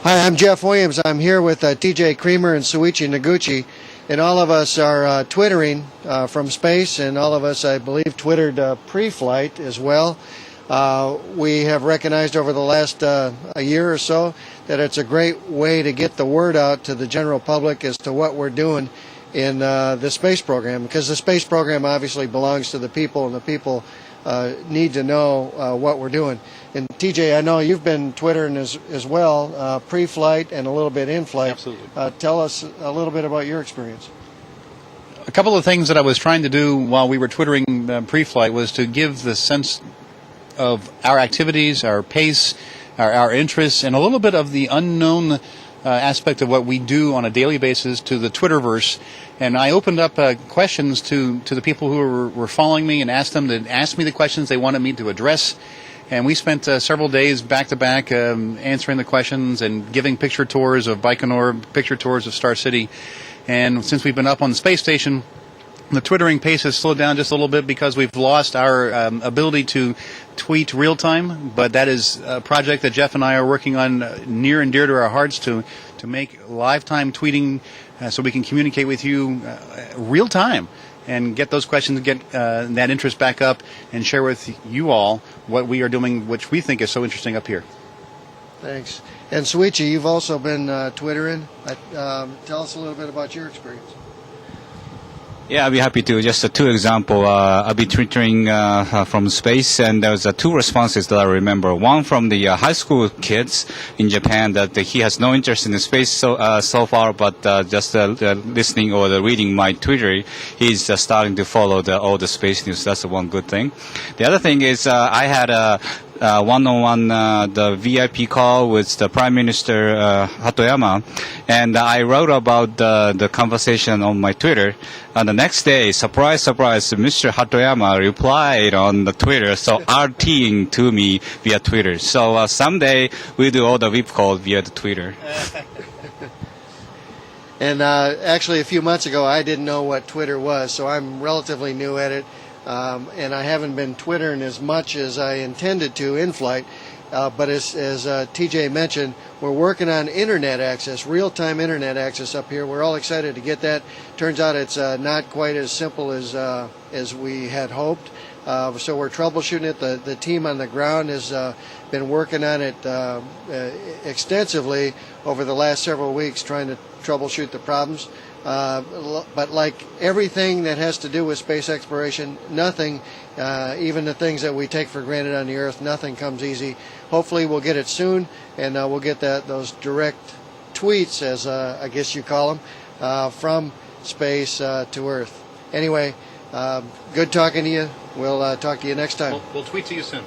Hi, I'm Jeff Williams. I'm here with TJ Creamer and Soichi Noguchi, and all of us are twittering from space, and all of us, I believe, twittered pre-flight as well. We have recognized over the last a year or so that it's a great way to get the word out to the general public as to what we're doing in the space program, because the space program obviously belongs to the people, and the people need to know what we're doing. And TJ, I know you've been twittering as well, pre-flight and a little bit in flight. Absolutely. Tell us a little bit about your experience. A couple of things that I was trying to do while we were twittering pre-flight was to give the sense of our activities, our pace, our interests, and a little bit of the unknown aspect of what we do on a daily basis to the Twitterverse. And I opened up questions to the people who were following me and asked them to ask me the questions they wanted me to address. And we spent several days back-to-back answering the questions and giving picture tours of Baikonur, picture tours of Star City. And since we've been up on the space station, the twittering pace has slowed down just a little bit because we've lost our ability to tweet real time. But that is a project that Jeff and I are working on near and dear to our hearts to make live time tweeting so we can communicate with you real time and get those questions, get that interest back up, and share with you all what we are doing, which we think is so interesting up here. Thanks. And Soichi, you've also been twittering. Tell us a little bit about your experience. Yeah, I'd be happy to. Just two examples. I'll be twittering from space, and there's two responses that I remember. One from the high school kids in Japan that he has no interest in the space so far, but just listening or reading my Twitter, he's starting to follow all the space news. That's one good thing. The other thing is I had a one-on-one the VIP call with the Prime Minister Hatoyama, and I wrote about the conversation on my Twitter. And the next day, surprise, surprise, Mr. Hatoyama replied on the Twitter, so RTing to me via Twitter. So someday we do all the VIP calls via the Twitter. And actually, a few months ago, I didn't know what Twitter was, so I'm relatively new at it. And I haven't been twittering as much as I intended to in flight. But as TJ mentioned, we're working on internet access, real-time internet access up here. We're all excited to get that. Turns out it's not quite as simple as we had hoped. So we're troubleshooting it. The team on the ground has been working on it extensively over the last several weeks, trying to troubleshoot the problems. But like everything that has to do with space exploration, nothing, even the things that we take for granted on the Earth, nothing comes easy. Hopefully we'll get it soon, and we'll get those direct tweets, as I guess you call them, from space to Earth. Anyway, good talking to you. We'll talk to you next time. We'll tweet to you soon.